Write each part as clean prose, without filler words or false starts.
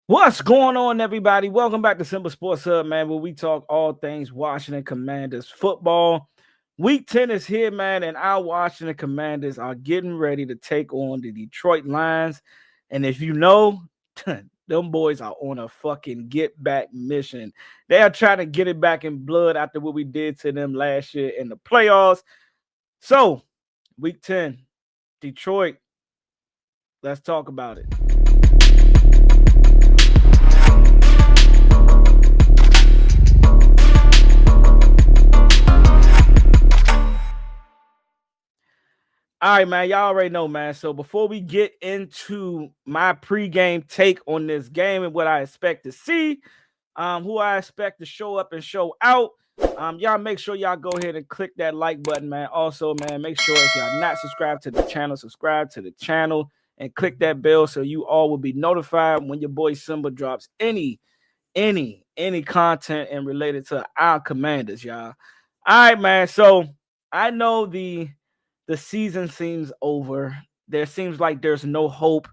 What's going on, everybody? Welcome back to Simple Sports Hub, man, where we talk all things Washington Commanders football. Week 10 is here, man, and our Washington Commanders are getting ready to take on the Detroit Lions. And if you know, them boys are on a fucking get back mission. They are trying to get it back in blood after what we did to them last year in the playoffs. So, week 10, Detroit, let's talk about it. All right, man. Y'all already know, man. So before we get into my pregame take on this game and what I expect to see, who I expect to show up and show out, y'all make sure y'all go ahead and click that like button, man. Also, man, make sure if y'all not subscribed to the channel, subscribe to the channel and click that bell so you all will be notified when your boy Simba drops any content and related to our Commanders, y'all. All right, man. So I know the season seems over. There seems like there's no hope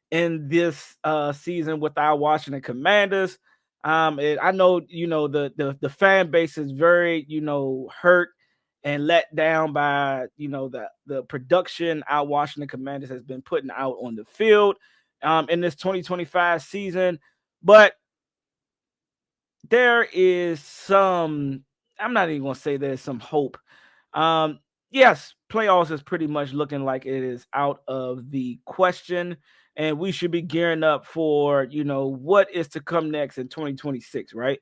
in this season with our Washington Commanders. I know the fan base is very hurt and let down by the production our Washington Commanders has been putting out on the field in this 2025 season. But there is some. I'm not even gonna say there's some hope. Yes, playoffs is pretty much looking like it is out of the question, and we should be gearing up for what is to come next in 2026, right?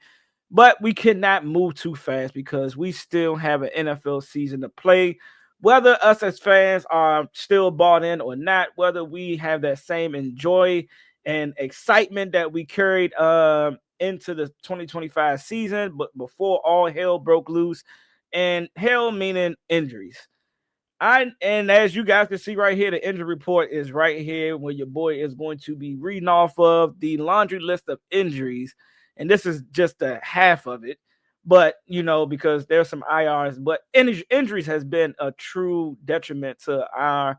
But we cannot move too fast because we still have an NFL season to play. Whether us as fans are still bought in or not, whether we have that same enjoy and excitement that we carried into the 2025 season, but before all hell broke loose, and hell meaning injuries. And as you guys can see right here, the injury report is right here where your boy is going to be reading off of the laundry list of injuries. And this is just a half of it. But because there's some IRs, but injuries has been a true detriment to our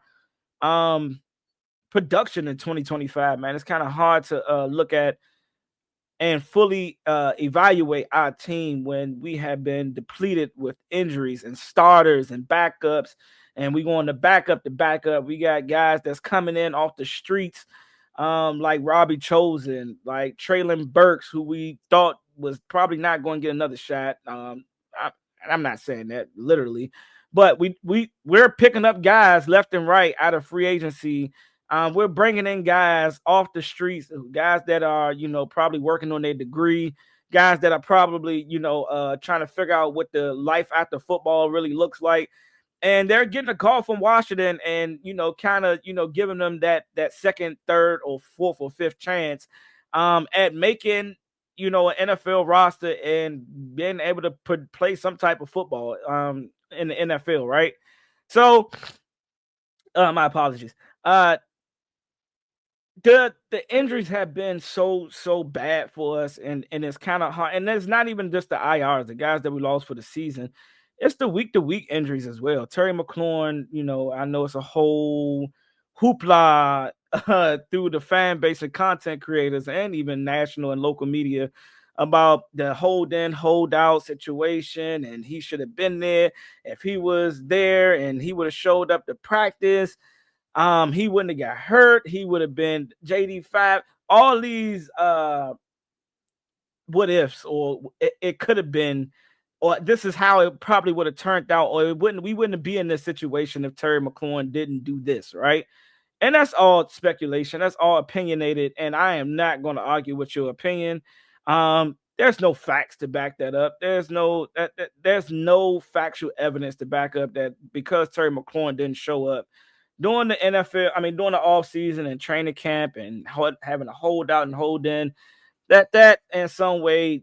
um production in 2025, man. It's kind of hard to look at and fully evaluate our team when we have been depleted with injuries and starters and backups. And we going to backup to backup. We got guys that's coming in off the streets, like Robbie Chosen, like Traylon Burks, who we thought was probably not going to get another shot. I'm not saying that literally, but we're picking up guys left and right out of free agency. We're bringing in guys off the streets, guys that are, probably working on their degree, guys that are probably, trying to figure out what the life after football really looks like. And they're getting a call from Washington and, kind of, giving them that second, third, or fourth or fifth chance at making, an NFL roster and being able to play some type of football in the NFL, right? So, my apologies. The injuries have been so bad for us, and it's kind of hard. And it's not even just the IRs, the guys that we lost for the season. It's the week to week injuries as well. Terry McLaurin, I know it's a whole hoopla through the fan base and content creators and even national and local media about the hold in, hold out situation, and he should have been there. If he was there and he would have showed up to practice, he wouldn't have got hurt. He would have been JD5. All these what ifs, or it could have been, or this is how it probably would have turned out, or we wouldn't be in this situation if Terry McLaurin didn't do this, right? And that's all speculation. That's all opinionated, and I am not going to argue with your opinion. There's no facts to back that up. There's no factual evidence to back up that because Terry McLaurin didn't show up during the NFL, during the off season and training camp and having a holdout and hold in, that in some way,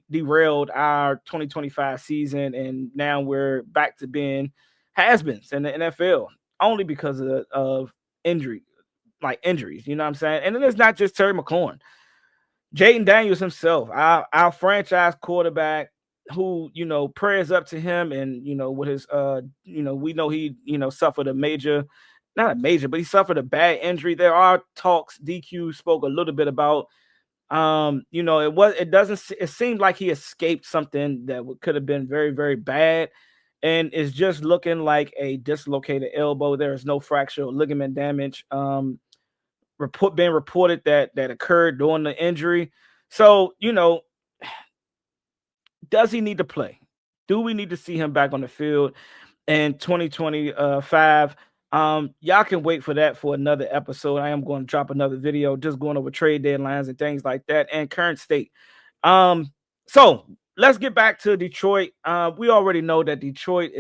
derailed our 2025 season. And now we're back to being has-beens in the NFL only because of injury, like injuries, you know what I'm saying? And then it's not just Terry McLaurin. Jaden Daniels himself, our franchise quarterback, who prayers up to him, and with his we know he suffered a major, not a major, but he suffered a bad injury. There are talks. DQ spoke a little bit about It seemed like he escaped something that could have been very, very bad. And it's just looking like a dislocated elbow. There is no fracture or ligament damage. Being reported that occurred during the injury. So, does he need to play? Do we need to see him back on the field in 2025? Y'all can wait for that for another episode. I am going to drop another video just going over trade deadlines and things like that and current state. So let's get back to Detroit. We already know that Detroit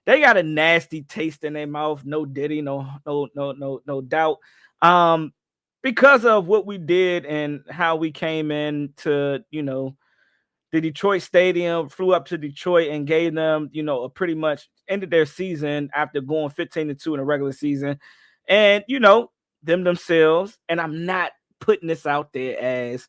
they got a nasty taste in their mouth. No diddy, no doubt. Because of what we did and how we came in to, the Detroit Stadium, flew up to Detroit and gave them, a pretty much ended their season after going 15-2 in the regular season. And, them themselves, and I'm not putting this out there as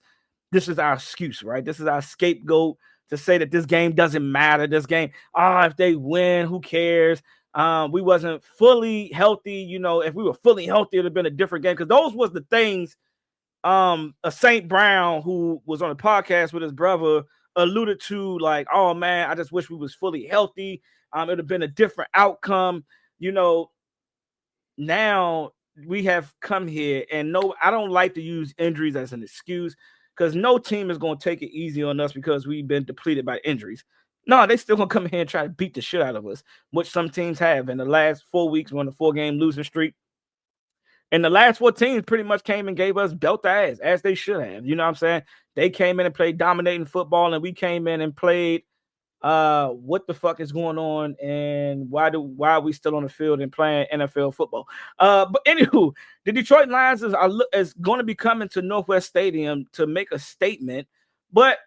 this is our excuse, right? This is our scapegoat to say that this game doesn't matter. This game, if they win, who cares? We wasn't fully healthy. If we were fully healthy, it would have been a different game, because those was the things a St. Brown, who was on a podcast with his brother, alluded to, like, oh man, I just wish we was fully healthy. It would have been a different outcome. Now we have come here, and no, I don't like to use injuries as an excuse, because no team is going to take it easy on us because we've been depleted by injuries. No, they still going to come here and try to beat the shit out of us, which some teams have. In the last 4 weeks, we're on a 4-game losing streak. And the last 4 teams pretty much came and gave us belt ass, as they should have. You know what I'm saying? They came in and played dominating football, and we came in and played what the fuck is going on, and why are we still on the field and playing NFL football? But anywho, the Detroit Lions is going to be coming to Northwest Stadium to make a statement. But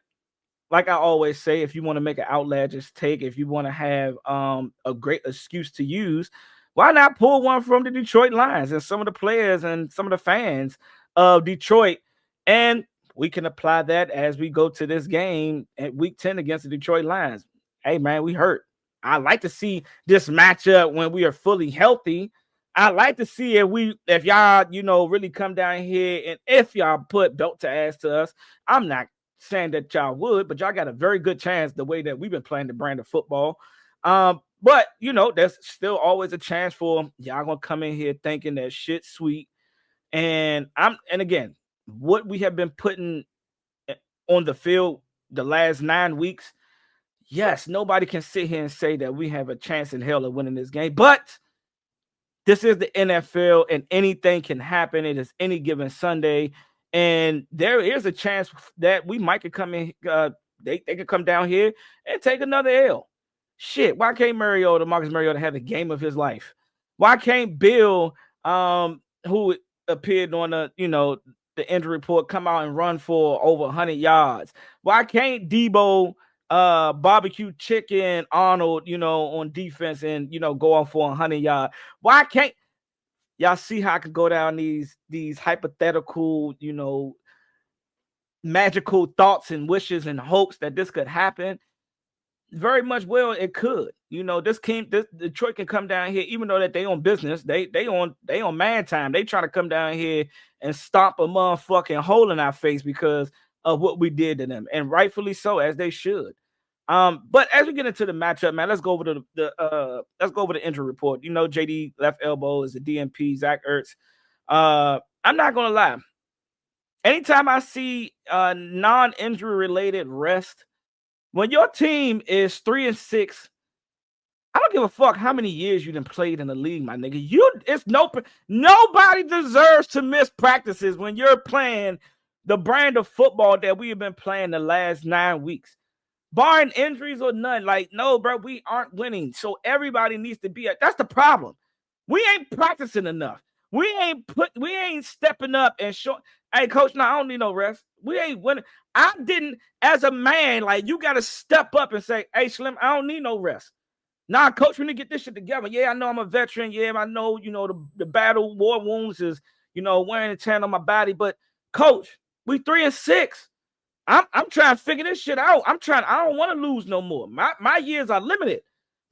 like I always say, if you want to make an outlandish take, if you want to have a great excuse to use, why not pull one from the Detroit Lions and some of the players and some of the fans of Detroit? And we can apply that as we go to this game at week 10 against the Detroit Lions. Hey, man, we hurt. I like to see this matchup when we are fully healthy. I like to see if y'all, really come down here, and if y'all put belt to ass to us. I'm not saying that y'all would, but y'all got a very good chance the way that we've been playing the brand of football. But there's still always a chance for y'all gonna come in here thinking that shit's sweet. And again, what we have been putting on the field the last 9 weeks, yes, nobody can sit here and say that we have a chance in hell of winning this game. But this is the NFL, and anything can happen. It is any given Sunday, and there is a chance that we might could come in. They could come down here and take another L. Shit, why can't Marcus Mariota have the game of his life? Why can't Bill, who appeared on the injury report, come out and run for over 100 yards? Why can't Debo barbecue chicken Arnold, on defense and go off for 100 yards? Why can't y'all see how I could go down these hypothetical, magical thoughts and wishes and hopes that this could happen? Very much well, it could. This Detroit can come down here, even though that they on business, they on man time. They try to come down here and stomp a motherfucking hole in our face because of what we did to them, and rightfully so, as they should. But as we get into the matchup, man, let's go over the injury report. JD left elbow is a DNP. Zach Ertz. I'm not gonna lie. Anytime I see non-injury related rest, when your team is 3-6, I don't give a fuck how many years you done played in the league, my nigga. Nobody deserves to miss practices when you're playing the brand of football that we have been playing the last 9 weeks. Barring injuries or none, no, bro, we aren't winning. So everybody needs to be that's the problem. We ain't practicing enough. We ain't stepping up and showing. Hey, coach, no, I don't need no rest. We ain't winning. I didn't, as a man, you got to step up and say, hey, Slim, I don't need no rest. Nah, coach, we need to get this shit together. Yeah, I know I'm a veteran. Yeah, I know, the battle war wounds is, wearing a tan on my body. But coach, we 3-6. I'm trying to figure this shit out. I don't want to lose no more. My years are limited.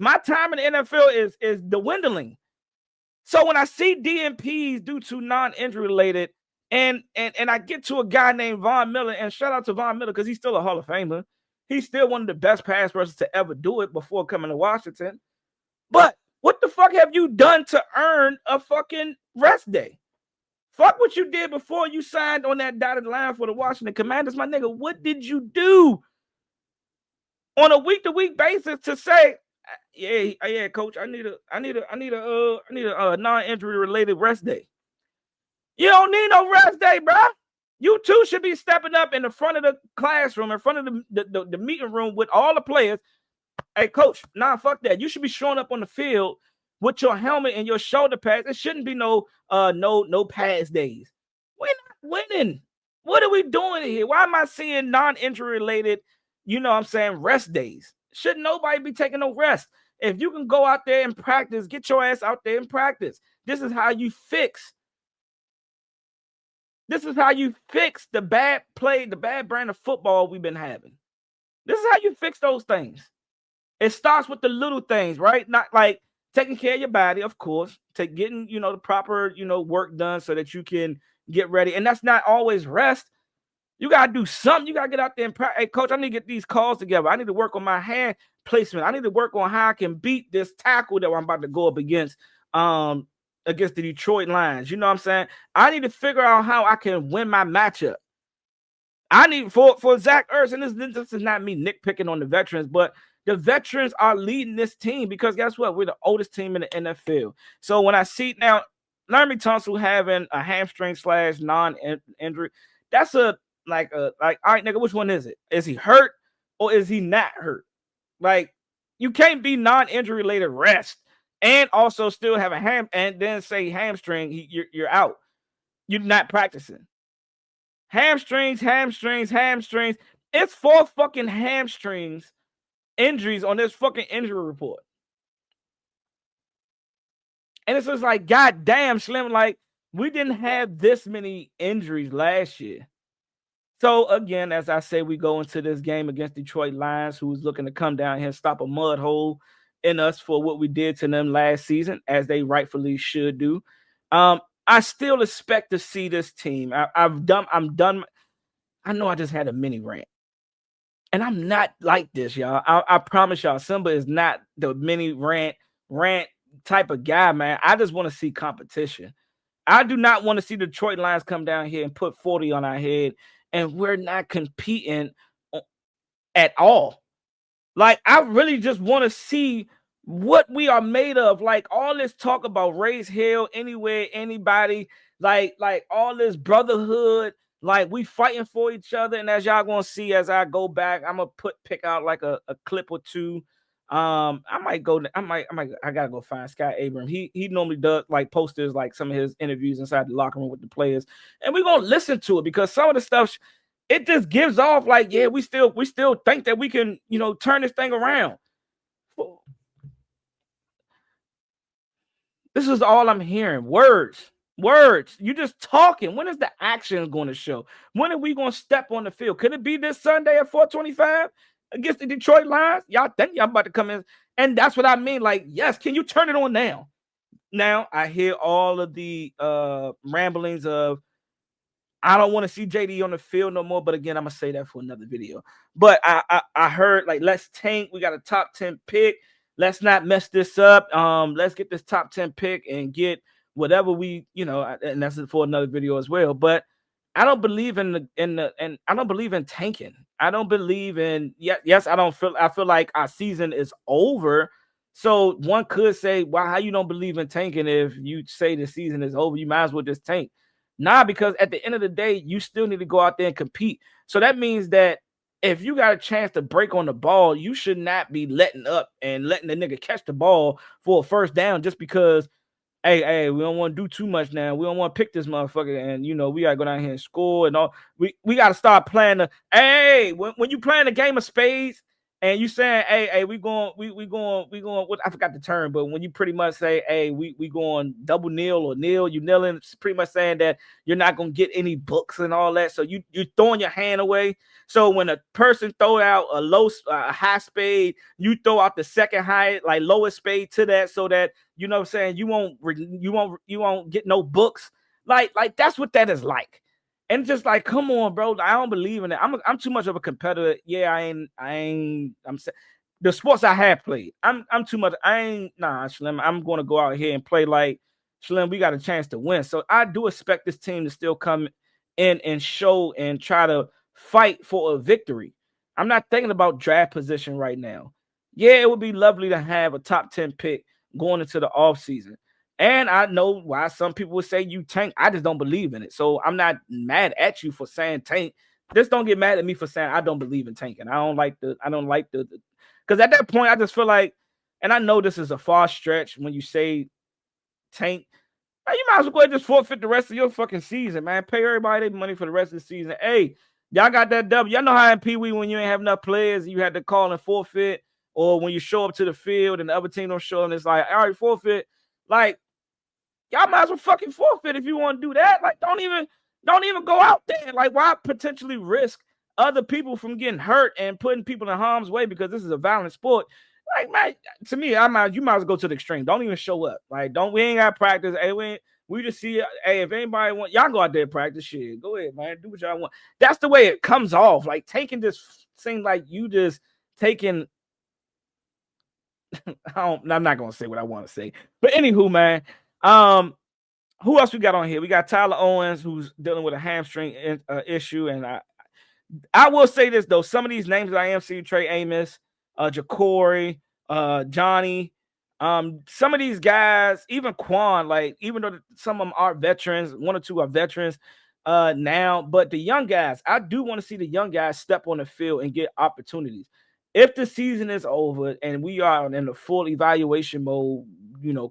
My time in the NFL is dwindling. So when I see DNPs due to non-injury related, And I get to a guy named Von Miller, and shout out to Von Miller because he's still a Hall of Famer. He's still one of the best pass rushers to ever do it before coming to Washington. But what the fuck have you done to earn a fucking rest day? Fuck what you did before you signed on that dotted line for the Washington Commanders, my nigga. What did you do on a week-to-week basis to say, yeah, coach, I need a non-injury related rest day? You don't need no rest day, bro. You too should be stepping up in the front of the classroom, in front of the meeting room with all the players. Hey, coach, nah, fuck that. You should be showing up on the field with your helmet and your shoulder pads. It shouldn't be no pads days. We're not winning. What are we doing here? Why am I seeing non-injury related, rest days? Shouldn't nobody be taking no rest? If you can go out there and practice, get your ass out there and practice. This is how you fix. This is how you fix the bad play, the bad brand of football we've been having. This is how you fix those things. It starts with the little things, right? Not like taking care of your body, of course, getting, the proper, work done so that you can get ready. And that's not always rest. You got to do something. You got to get out there and practice. Hey, coach, I need to get these calls together. I need to work on my hand placement. I need to work on how I can beat this tackle that I'm about to go up against the Detroit Lions. You know what I'm saying? I need to figure out how I can win my matchup. I need for Zach Ertz, and this is not me nitpicking on the veterans, but the veterans are leading this team because guess what? We're the oldest team in the NFL. So when I see now Laremy Tunsil having a hamstring / non-injury, that's all right, nigga, which one is it? Is he hurt or is he not hurt? Like, you can't be non-injury related rest and also still have a and then say hamstring, you're out. You're not practicing. Hamstrings. It's 4 fucking hamstrings injuries on this fucking injury report. And it's just like, God damn, Slim, like, we didn't have this many injuries last year. So, again, as I say, we go into this game against Detroit Lions, who's looking to come down here and stop a mud hole in us for what we did to them last season, as they rightfully should do. I still expect to see this team. I'm done. I know I just had a mini rant. And I'm not like this, y'all. I promise y'all, Simba is not the mini rant type of guy, man. I just want to see competition. I do not want to see the Detroit Lions come down here and put 40 on our head, and we're not competing at all. Like, I really just want to see what we are made of. Like, all this talk about raise hell anywhere, anybody, like all this brotherhood, like we fighting for each other. And as y'all gonna see as I go back, I'm gonna pick out like a clip or two. I gotta go find Scott Abrams. He normally does like posters, like some of his interviews inside the locker room with the players, and we're gonna listen to it because some of the stuff it just gives off like, yeah, we still think that we can, turn this thing around. This is all I'm hearing. Words. You just talking. When is the action going to show? When are we going to step on the field? Could it be this Sunday at 4:25 against the Detroit Lions? Y'all think y'all about to come in? And that's what I mean. Like, yes, can you turn it on now? Now I hear all of the ramblings of, I don't want to see JD on the field no more. But again, I'm gonna say that for another video. But I heard, like, let's tank. We got a top 10 pick. Let's not mess this up. Let's get this top 10 pick and get whatever we, and that's for another video as well. But I don't believe in I don't believe in tanking. I don't believe in I feel like our season is over. So one could say, well, how you don't believe in tanking if you say the season is over? You might as well just tank. Nah, because at the end of the day, you still need to go out there and compete. So that means that if you got a chance to break on the ball, you should not be letting up and letting the nigga catch the ball for a first down just because, hey, we don't want to do too much now. We don't want to pick this motherfucker, and we gotta go down here and score and all. We gotta start playing when you playing a game of spades and you saying, hey, we going what, I forgot the term, but when you pretty much say, hey, we going double nil or nil, you kneeling, it's pretty much saying that you're not gonna get any books and all that. So you're throwing your hand away. So when a person throw out a high spade, you throw out the second high, like lowest spade to that, so that, you know what I'm saying, you won't get no books. Like that's what that is like. And just like, come on, bro. I don't believe in it. I'm too much of a competitor. Yeah, the sports I have played. I'm too much. I ain't Slim. I'm gonna go out here and play like Slim. We got a chance to win. So I do expect this team to still come in and show and try to fight for a victory. I'm not thinking about draft position right now. Yeah, it would be lovely to have a top 10 pick going into the offseason. And I know why some people would say you tank. I just don't believe in it. So I'm not mad at you for saying tank. Just don't get mad at me for saying I don't believe in tanking. I don't like the because at that point I just feel like, and I know this is a far stretch when you say tank. You might as well go ahead and just forfeit the rest of your fucking season, man. Pay everybody their money for the rest of the season. Hey, y'all got that W. Y'all know how in Pee Wee when you ain't have enough players, you had to call and forfeit, or when you show up to the field and the other team don't show, and it's like, all right, forfeit. Like, y'all might as well fucking forfeit if you want to do that. Like, don't even go out there. Like, why potentially risk other people from getting hurt and putting people in harm's way because this is a violent sport? Like, man, to me, you might as well go to the extreme. Don't even show up. Like, we ain't got practice. Hey, we just see, hey, if anybody want, y'all go out there and practice shit. Go ahead, man. Do what y'all want. That's the way it comes off. Like, taking this seems like you just taking. I'm not gonna say what I want to say, but anywho, man. Who else we got on here? We got Tyler Owens, who's dealing with a hamstring issue, and I will say this though: some of these names that I am seeing, Trey Amos, Ja'Cory, Johnny, some of these guys, even Quan, like even though some of them are veterans, one or two are veterans now, but the young guys, I do want to see the young guys step on the field and get opportunities. If the season is over and we are in the full evaluation mode,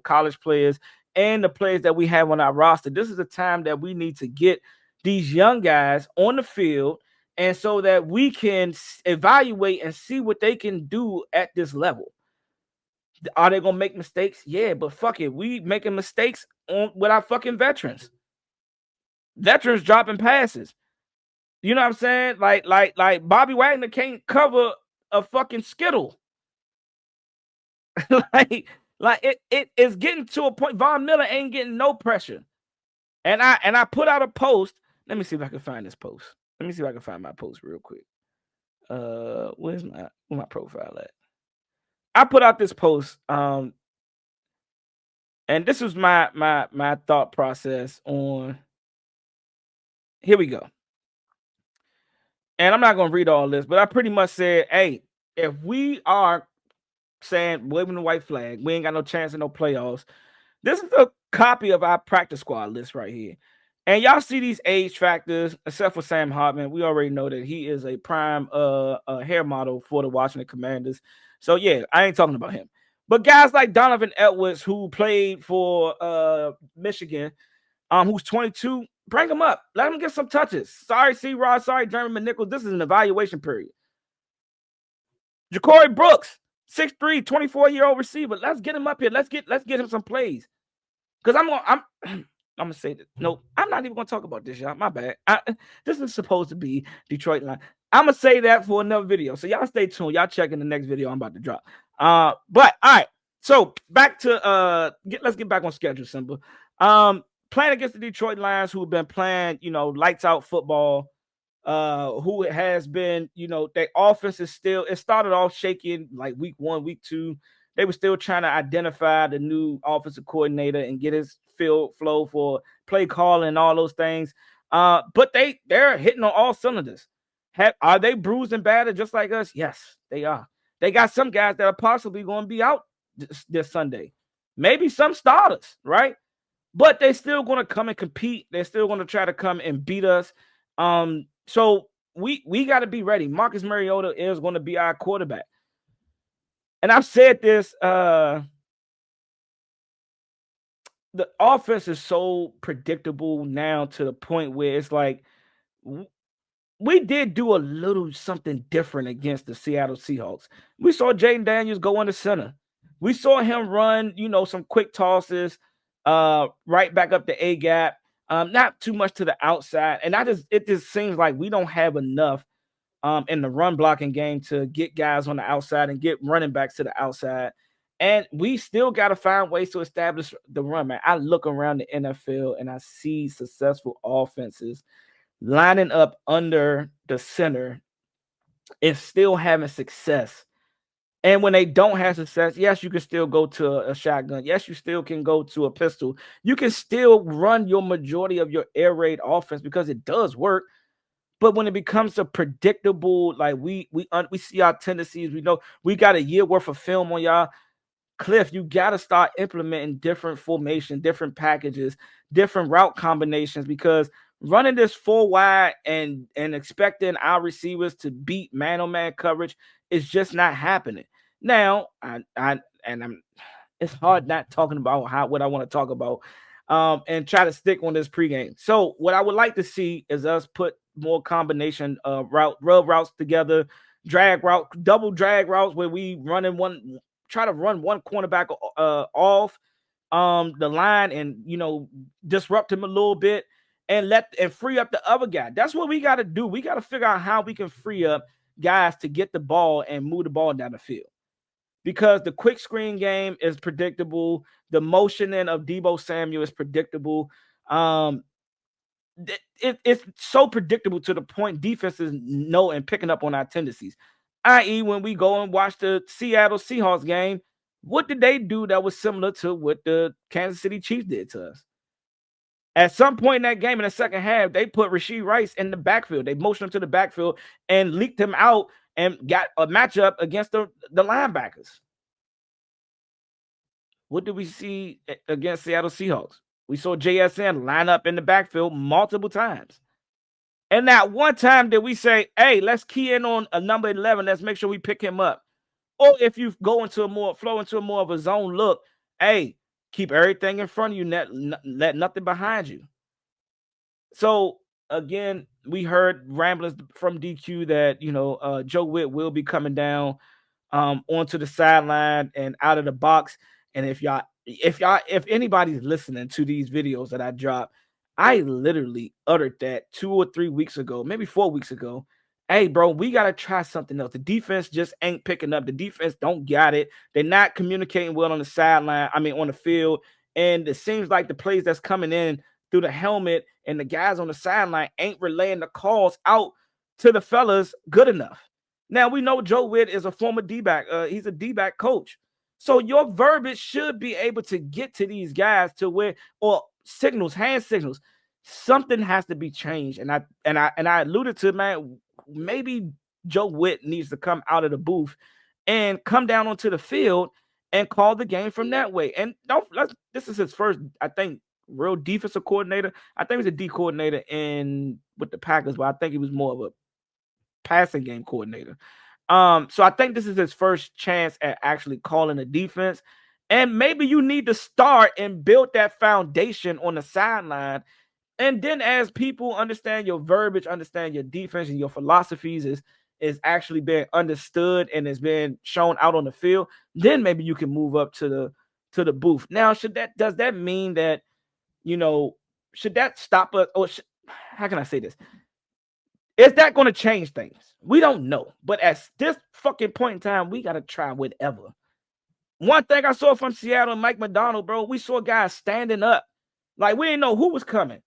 college players and the players that we have on our roster, this is a time that we need to get these young guys on the field, and so that we can evaluate and see what they can do at this level. Are they gonna make mistakes? Yeah, but fuck it, we making mistakes with our fucking veterans. Veterans dropping passes. You know what I'm saying? Like Bobby Wagner can't cover a fucking skittle. like it is getting to a point. Von Miller ain't getting no pressure. And I put out a post. Let me see if I can find this post. Let me see if I can find my post real quick. Where's my profile at? I put out this post. And this was my thought process on. Here we go. And I'm not gonna read all this, but I pretty much said, hey, if we are saying waving the white flag, we ain't got no chance in no playoffs. This is a copy of our practice squad list right here. And y'all see these age factors, except for Sam Hartman. We already know that he is a prime hair model for the Washington Commanders. So yeah, I ain't talking about him. But guys like Donovan Edwards, who played for Michigan, who's 22, bring him up. Let him get some touches. Sorry, C-Rod. Sorry, Jeremy McNichols. This is an evaluation period. Ja'Cory Brooks, 6'3", 24-year-old receiver. Let's get him up here. Let's get him some plays. Because I'm gonna say that. No, I'm not even gonna talk about this, y'all. My bad. This is supposed to be Detroit line. I'm gonna say that for another video. So y'all stay tuned. Y'all check in the next video I'm about to drop. But all right. So back to let's get back on schedule, Simba. Playing against the Detroit Lions, who have been playing, lights out football. Who has been, their offense is still, it started off shaking like week 1, week 2. They were still trying to identify the new offensive coordinator and get his field flow for play calling and all those things. But they're hitting on all cylinders. Are they bruised and battered just like us? Yes, they are. They got some guys that are possibly going to be out this Sunday. Maybe some starters, right? But they're still going to come and compete. They're still going to try to come and beat us. So we got to be ready. Marcus Mariota is going to be our quarterback. And I've said this, the offense is so predictable now to the point where it's like we did do a little something different against the Seattle Seahawks. We saw Jaden Daniels go into center. We saw him run, some quick tosses right back up the A-gap. Not too much to the outside. And it just seems like we don't have enough in the run blocking game to get guys on the outside and get running backs to the outside. And we still got to find ways to establish the run, man. I look around the NFL and I see successful offenses lining up under the center and still having success. And when they don't have success, yes, you can still go to a shotgun. Yes, you still can go to a pistol. You can still run your majority of your air raid offense because it does work. But when it becomes a predictable, like we see our tendencies, we know we got a year worth of film on y'all. Cliff, you got to start implementing different formation, different packages, different route combinations, because running this four wide and expecting our receivers to beat man-on-man coverage is just not happening. Now, I'm it's hard not talking about what I want to talk about, and try to stick on this pregame. So what I would like to see is us put more combination rub routes together, drag route, double drag routes where we running one, try to run one cornerback off the line and disrupt him a little bit and free up the other guy. That's what we got to do. We got to figure out how we can free up guys to get the ball and move the ball down the field, because the quick screen game is predictable. The motioning of Deebo Samuel is predictable. It's so predictable to the point defenses know and picking up on our tendencies. I.e., when we go and watch the Seattle Seahawks game, what did they do that was similar to what the Kansas City Chiefs did to us? At some point in that game in the second half, they put Rashee Rice in the backfield. They motioned him to the backfield and leaked him out and got a matchup against the linebackers. What did we see against Seattle Seahawks? We saw JSN line up in the backfield multiple times. And that one time did we say, hey, let's key in on a number 11. Let's make sure we pick him up. Or if you flow into a more of a zone look, hey, keep everything in front of you, let nothing behind you. So again, we heard ramblings from DQ that Joe Witt will be coming down onto the sideline and out of the box. And if anybody's listening to these videos that I dropped, I literally uttered that 2 or 3 weeks ago, maybe 4 weeks ago. Hey, bro, we got to try something else. The defense just ain't picking up. The defense don't got it. They're not communicating well on the sideline. I mean, on the field. And it seems like the plays that's coming in through the helmet and the guys on the sideline ain't relaying the calls out to the fellas good enough. Now, we know Joe Witt is a former D-back. He's a D-back coach. So your verbiage should be able to get to these guys to where, or signals, hand signals. Something has to be changed. And I alluded to, man, maybe Joe Witt needs to come out of the booth and come down onto the field and call the game from that way. And this is his first, I think, real defensive coordinator. I think he was a D coordinator with the Packers, but I think he was more of a passing game coordinator. So I think this is his first chance at actually calling a defense. And maybe you need to start and build that foundation on the sideline. And then as people understand your verbiage, understand your defense and your philosophies is actually being understood and is being shown out on the field, then maybe you can move up to the booth. Now, does that mean that, should that stop us? Or how can I say this? Is that going to change things? We don't know. But at this fucking point in time, we got to try whatever. One thing I saw from Seattle and Mike Macdonald, bro, we saw guys standing up. Like, we didn't know who was coming.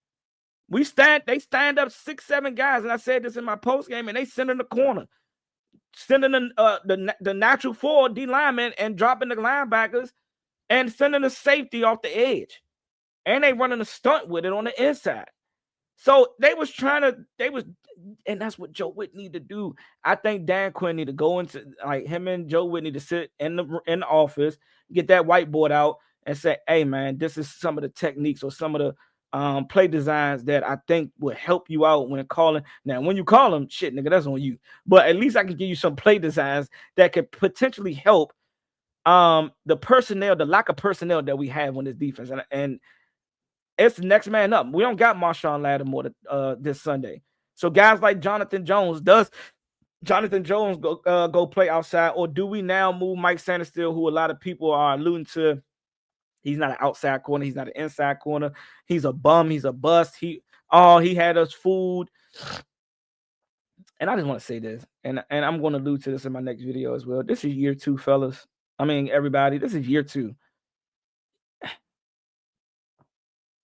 They stand up 6, 7 guys, and I said this in my post game, and they send in the corner, sending the natural 4 D linemen and dropping the linebackers and sending the safety off the edge. And they running a stunt with it on the inside. So and that's what Joe Witt need to do. I think Dan Quinn need to go into, like, him and Joe Witt need to sit in the office, get that whiteboard out, and say, "Hey, man, this is some of the techniques or some of the play designs that I think will help you out when calling." Now, when you call them, shit, nigga, that's on you. But at least I can give you some play designs that could potentially help the personnel, the lack of personnel that we have on this defense, and it's the next man up. We don't got Marshawn Lattimore this Sunday. So guys like Jonathan Jones, does Jonathan Jones go play outside, or do we now move Mike Sanderstill, who a lot of people are alluding to? He's not an outside corner. He's not an inside corner. He's a bum. He's a bust. He had us fooled. And I just want to say this, and I'm going to allude to this in my next video as well. This is year 2, fellas. I mean, everybody, this is year 2.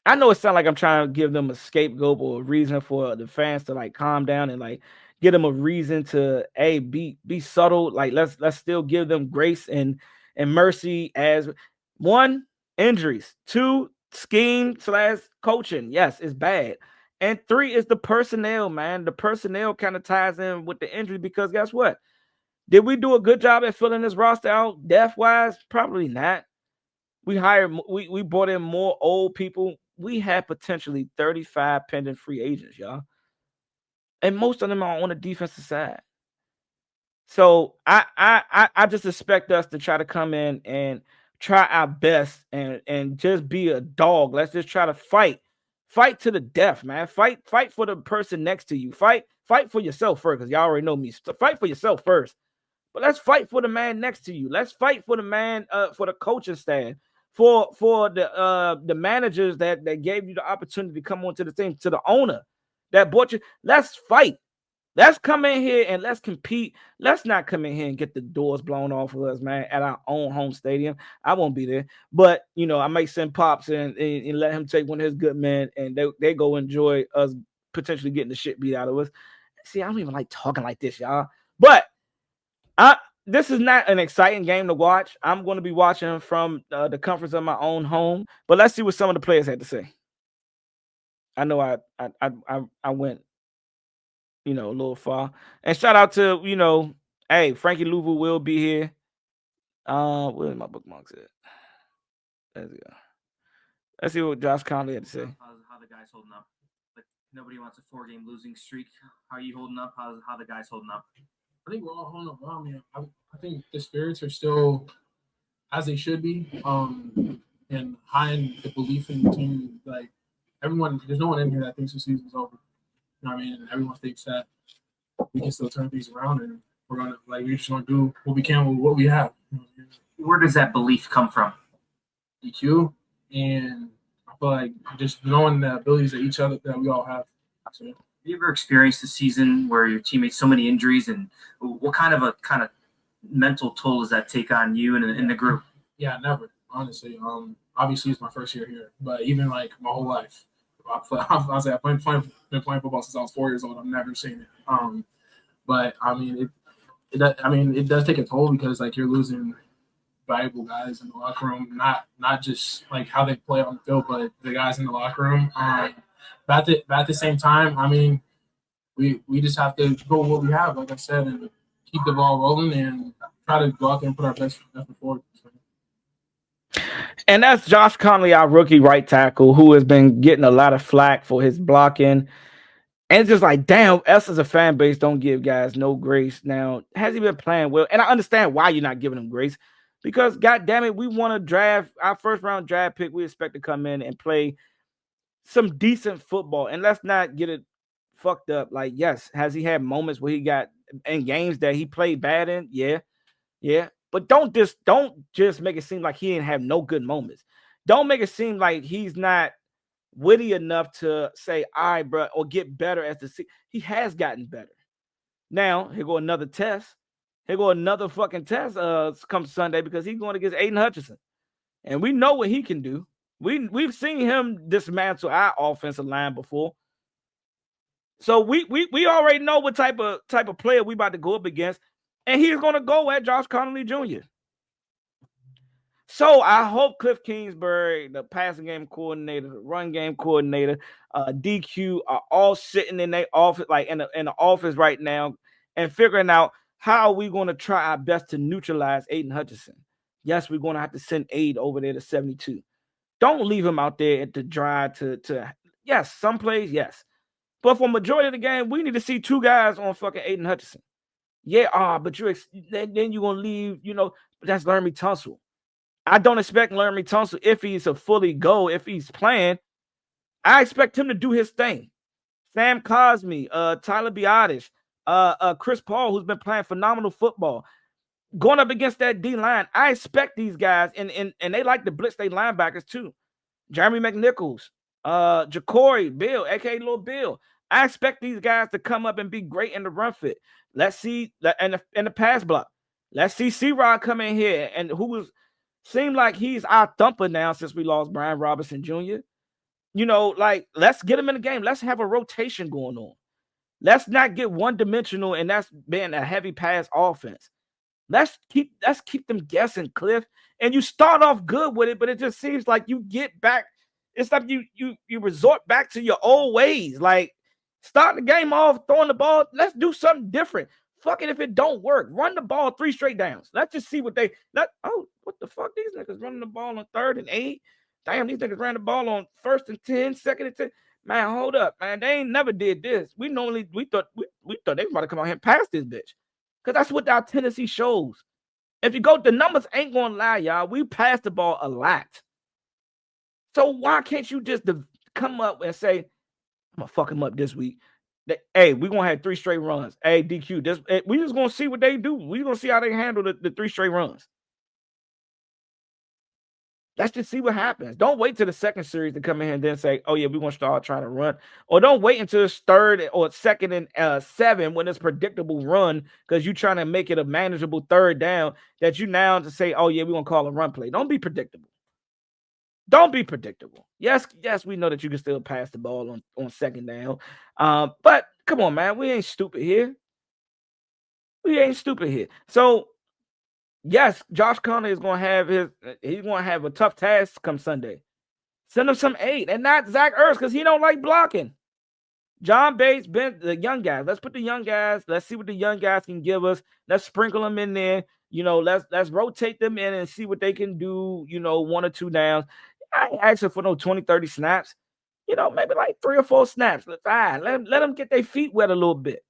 I know it sounds like I'm trying to give them a scapegoat or a reason for the fans to like calm down and like get them a reason to be subtle. Like let's still give them grace and mercy as one, injuries, two, scheme slash coaching. Yes, it's bad. And three is the personnel, man. The personnel kind of ties in with the injury because guess what? Did we do a good job at filling this roster out depth wise? Probably not. We brought in more old people. We had potentially 35 pending free agents, y'all. And most of them are on the defensive side. So I just expect us to try to come in and try our best and just be a dog. Let's just try to fight. Fight to the death, man. Fight for the person next to you. Fight for yourself first, because y'all already know me. So fight for yourself first. But let's fight for the man next to you. Let's fight for the man, for the coaching staff, for the managers that gave you the opportunity to come onto the team, to the owner that bought you. Let's fight. Let's come in here and let's compete. Let's not come in here and get the doors blown off of us, man, at our own home stadium. I won't be there. But, I might send Pops and let him take one of his good men, and they go enjoy us potentially getting the shit beat out of us. See, I don't even like talking like this, y'all. But this is not an exciting game to watch. I'm going to be watching from the comforts of my own home. But let's see what some of the players had to say. I know I went a little far. And shout out to, hey, Frankie Louvu will be here. Where's my bookmarks at? There we go. Let's see what Josh Conley had to say. How the guys holding up? Like, nobody wants a 4-game losing streak. How are you holding up? How the guys holding up? I think we're all holding up well, man. I think the spirits are still as they should be. And high in the belief in the team. Like everyone, there's no one in here that thinks the season's over. You know what I mean? And everyone thinks that we can still turn things around, and we're just gonna do what we can with what we have. Where does that belief come from? EQ, and I feel like just knowing the abilities that each other that we all have. So, have you ever experienced a season where your team made so many injuries, and what kind of mental toll does that take on you and in the group? Yeah, never. Honestly, obviously it's my first year here, but even like my whole life, I've been playing football since I was 4 years old. I've never seen it. But I mean, it does take a toll because like you're losing valuable guys in the locker room, not just like how they play on the field, but the guys in the locker room. But at the same time, I mean, we just have to go with what we have, like I said, and keep the ball rolling and try to go out there and put our best effort forward. And that's Josh Conley, our rookie right tackle, who has been getting a lot of flack for his blocking. And it's just like, damn, us as a fan base don't give guys no grace. Now, has he been playing well? And I understand why you're not giving him grace. Because, God damn it, we want to draft our first round draft pick. We expect to come in and play some decent football. And let's not get it fucked up. Like, yes, has he had moments where he got in games that he played bad in? Yeah. But don't just make it seem like he didn't have no good moments. Don't make it seem like he's not witty enough to say, all right, bro, or get better as the he has gotten better. Now, here go another test. Here go another fucking test come Sunday, because he's going against Aiden Hutchinson. And we know what he can do. We've seen him dismantle our offensive line before. So we already know what type of player we about to go up against. And he's going to go at Josh Conley Jr. So I hope Cliff Kingsbury, the passing game coordinator, the run game coordinator, DQ are all sitting in their office, like in the office right now, and figuring out how are we going to try our best to neutralize Aiden Hutchinson. Yes, we're going to have to send Aid over there to 72. Don't leave him out there at the drive to yes, some plays, yes. But for majority of the game, we need to see two guys on fucking Aiden Hutchinson. Yeah, but then you're going to leave, but that's Laramie Tunsil. I don't expect Laramie Tunsil, if he's a fully go, if he's playing, I expect him to do his thing. Sam Cosme, Tyler Biotish, Chris Paul, who's been playing phenomenal football, going up against that D line. I expect these guys, and they like to blitz their linebackers too. Jeremy McNichols, Ja'Cory Bill, aka Little Bill. I expect these guys to come up and be great in the run fit. Let's see in the pass block. Let's see C-Rod come in here and seemed like he's our thumper now since we lost Brian Robinson Jr. Like, let's get him in the game. Let's have a rotation going on. Let's not get one-dimensional, and that's being a heavy pass offense. Let's keep them guessing, Cliff. And you start off good with it, but it just seems like you get back. It's like you resort back to your old ways. Like, start the game off throwing the ball. Let's do something different. Fuck it if it don't work. Run the ball 3 straight downs. Let's just see what what the fuck? These niggas running the ball on 3rd and 8. Damn, these niggas ran the ball on 1st and 10, 2nd and 10. Man, hold up, man. They ain't never did this. We thought they was about to come out here and pass this bitch. Because that's what our tendency shows. If you go, the numbers ain't gonna lie, y'all. We pass the ball a lot. So why can't you just come up and say, I'm gonna fuck him up this week? Hey, we're gonna have 3 straight runs. Hey, DQ, we just gonna see what they do. We're gonna see how they handle the 3 straight runs. Let's just see what happens. Don't wait till the second series to come in here and then say, oh, yeah, we're going to start trying to run. Or don't wait until it's 3rd or 2nd and 7 when it's predictable run because you're trying to make it a manageable 3rd down that you now to say, oh, yeah, we're going to call a run play. Don't be predictable. Don't be predictable. Yes, we know that you can still pass the ball on 2nd down. But come on, man. We ain't stupid here. So, yes, Josh Connor is going to have a tough task come Sunday. Send him some aid and not Zach Ertz because he don't like blocking. John Bates, the young guys. Let's put the young guys. Let's see what the young guys can give us. Let's sprinkle them in there. Let's rotate them in and see what they can do, 1 or 2 downs. I ain't asking for no 20, 30 snaps. Maybe like 3 or 4 snaps. Fine. Let them get their feet wet a little bit.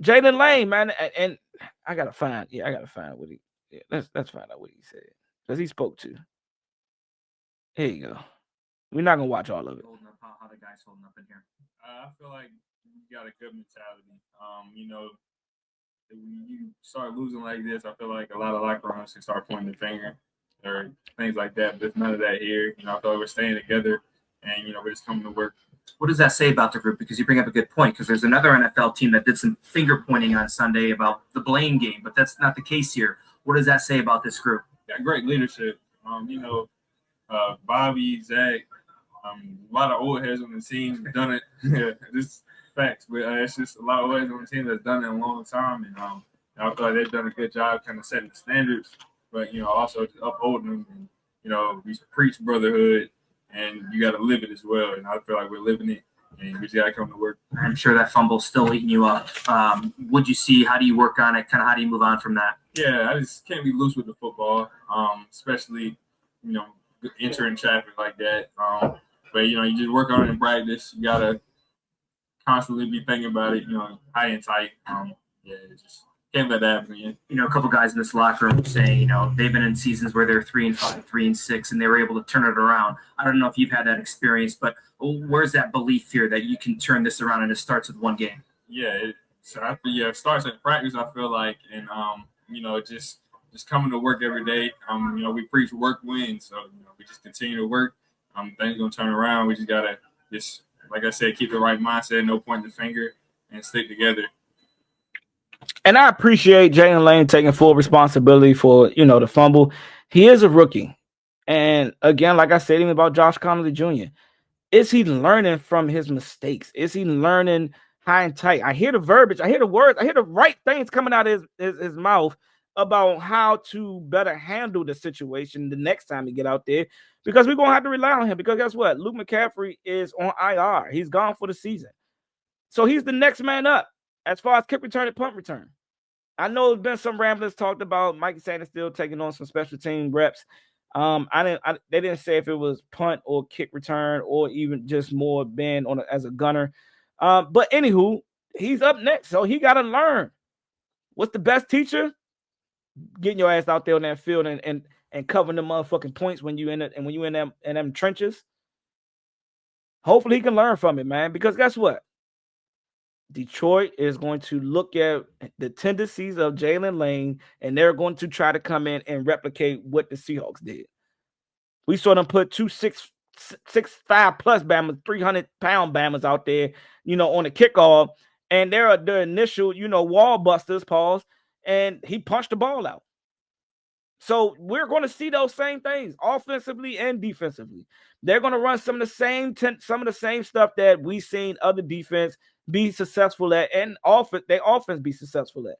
Jalen Lane, man, and I gotta find what he. Yeah, let's find out what he said because he spoke to. Here you go. We're not gonna watch all of it. How the guys holding up in here? I feel like you got a good mentality. When you start losing like this, I feel like a lot of locker rooms can start pointing the finger or things like that. But there's none of that here. I feel like we're staying together and we're just coming to work. What does that say about the group? Because you bring up a good point. Because there's another NFL team that did some finger pointing on Sunday about the blame game, but that's not the case here. What does that say about this group? Yeah, great leadership. Bobby, Zach, a lot of old heads on the team done it. Yeah, just facts. But it's just a lot of old heads on the team that's done it a long time, and I feel like they've done a good job kind of setting the standards, but also just upholding them. And we preach brotherhood, and you got to live it as well. And I feel like we're living it, and we just got to come to work. I'm sure that fumble's still eating you up. Would you see? How do you work on it? Kind of how do you move on from that? Yeah, I just can't be loose with the football, especially entering traffic like that. But you just work on it in practice. You gotta constantly be thinking about it. High and tight. Just can't let that happen again. A couple guys in this locker room saying, they've been in seasons where they're 3-5, 3-6, and they were able to turn it around. I don't know if you've had that experience, but where's that belief here that you can turn this around and it starts with one game? Yeah, it starts at practice. I feel like, and just coming to work every day. We preach work wins, so we just continue to work. Things gonna turn around. We just gotta like I said, keep the right mindset, no pointing the finger, and stick together. And I appreciate Jalen Lane taking full responsibility for the fumble. He is a rookie, and again, like I said, even about Josh Connolly Jr., is he learning from his mistakes? Is he learning high and tight? I hear the verbiage, I hear the words, I hear the right things coming out of his mouth about how to better handle the situation the next time he get out there, because we're going to have to rely on him, because guess what? Luke McCaffrey is on IR. He's gone for the season. So he's the next man up as far as kick return and punt return. I know there's been some ramblings talked about Mike Sanders still taking on some special team reps. They didn't say if it was punt or kick return or even just more being as a gunner. But anywho, he's up next, so he got to learn. What's the best teacher? Getting your ass out there on that field and covering the motherfucking points when you in them trenches. Hopefully he can learn from it, man. Because guess what? Detroit is going to look at the tendencies of Jalen Lane, and they're going to try to come in and replicate what the Seahawks did. We saw them put 2 6'5" plus Bammers, 300-pound Bammers out there, on the kickoff, and they're the initial, wall busters, pause. and he punched the ball out. So we're going to see those same things offensively and defensively. They're going to run some of the same stuff that we've seen other defense be successful at, and their offense be successful at.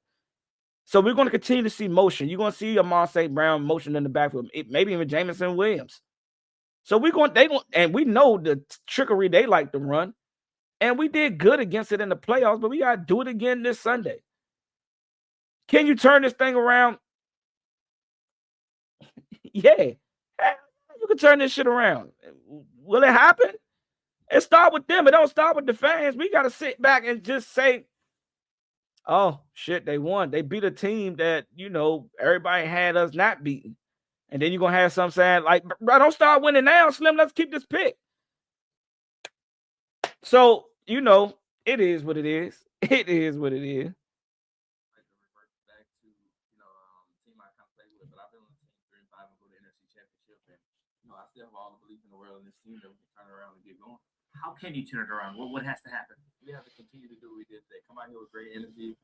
So we're going to continue to see motion. You're going to see Amon St. Brown motion in the backfield, maybe even Jameson Williams. So and we know the trickery they like to run, and we did good against it in the playoffs, but we got to do it again this Sunday. Can you turn this thing around? Yeah, you can turn this shit around. Will it happen? It start with them. It don't start with the fans. We got to sit back and just say, oh, shit, they won. They beat a team that, everybody had us not beating. And then you're going to have some saying, like, bro, don't start winning now, Slim. Let's keep this pick. So, it is what it is. It is what it is. I still have all the belief in the world in this team that we can turn around and get going. How can you turn it around? What has to happen? We have to continue to do what we did today. Come out here with great energy,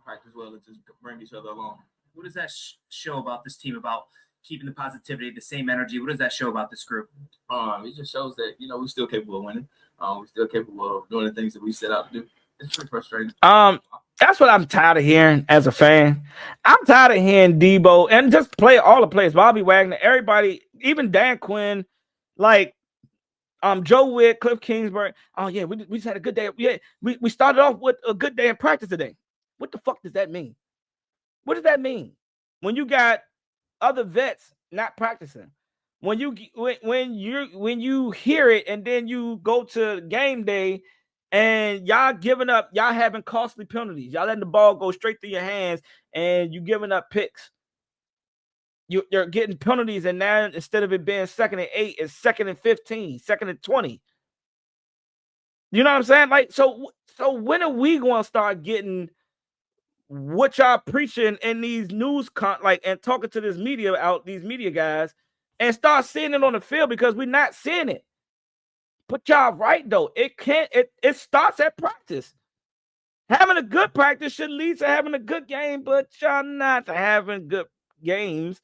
practice well, and just bring each other along. What does that show about this team, about keeping the positivity, the same energy? What does that show about this group? It just shows that, we're still capable of winning. We're still capable of doing the things that we set out to do. It's pretty frustrating. That's what I'm tired of hearing as a fan. I'm tired of hearing Debo and just all the players, Bobby Wagner, everybody, even Dan Quinn, like Joe Witt, Cliff Kingsbury. Oh yeah, we just had a good day. Yeah, we started off with a good day in practice today. What the fuck does that mean? What does that mean? When you got other vets not practicing, when you hear it and then you go to game day and y'all having costly penalties, y'all letting the ball go straight through your hands and you giving up picks. You're getting penalties, and now instead of it being 2nd and 8, it's 2nd and 15, 2nd and 20. You know what I'm saying? Like, so when are we going to start getting what y'all preaching in these news and talking to these media guys, and start seeing it on the field, because we're not seeing it. But y'all right though. It starts at practice. Having a good practice should lead to having a good game, but y'all not having good games.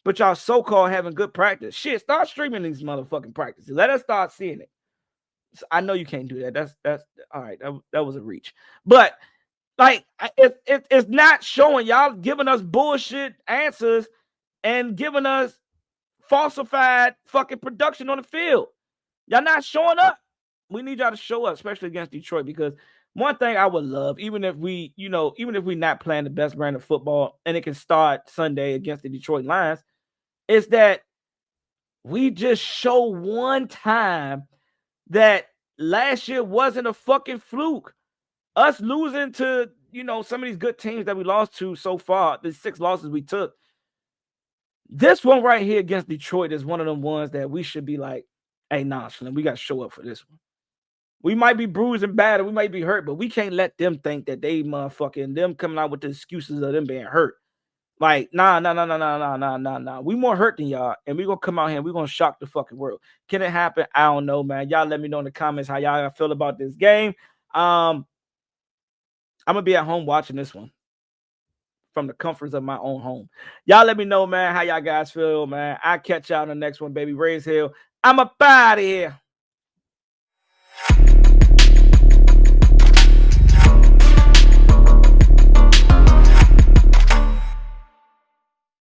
But y'all so-called having good practice. Shit, start streaming these motherfucking practices. Let us start seeing it. I know you can't do that. That's all right. That was a reach. But like, it's not showing. Y'all giving us bullshit answers and giving us falsified fucking production on the field. Y'all not showing up. We need y'all to show up, especially against Detroit, because one thing I would love, even if we're not playing the best brand of football and it can start Sunday against the Detroit Lions, is that we just show one time that last year wasn't a fucking fluke. Us losing to, some of these good teams that we lost to so far, the 6 losses we took. This one right here against Detroit is one of them ones that we should be like, hey, nah, Slim, we got to show up for this one. We might be bruised and battered, we might be hurt, but we can't let them think that they them coming out with the excuses of them being hurt. Like, nah. We more hurt than y'all, and we gonna come out here and we gonna shock the fucking world. Can it happen? I don't know, man. Y'all let me know in the comments how y'all feel about this game. I'm gonna be at home watching this one from the comforts of my own home. Y'all let me know, man, how y'all guys feel, man. I'll catch y'all in the next one, baby. Raise hell. I'm up out of here.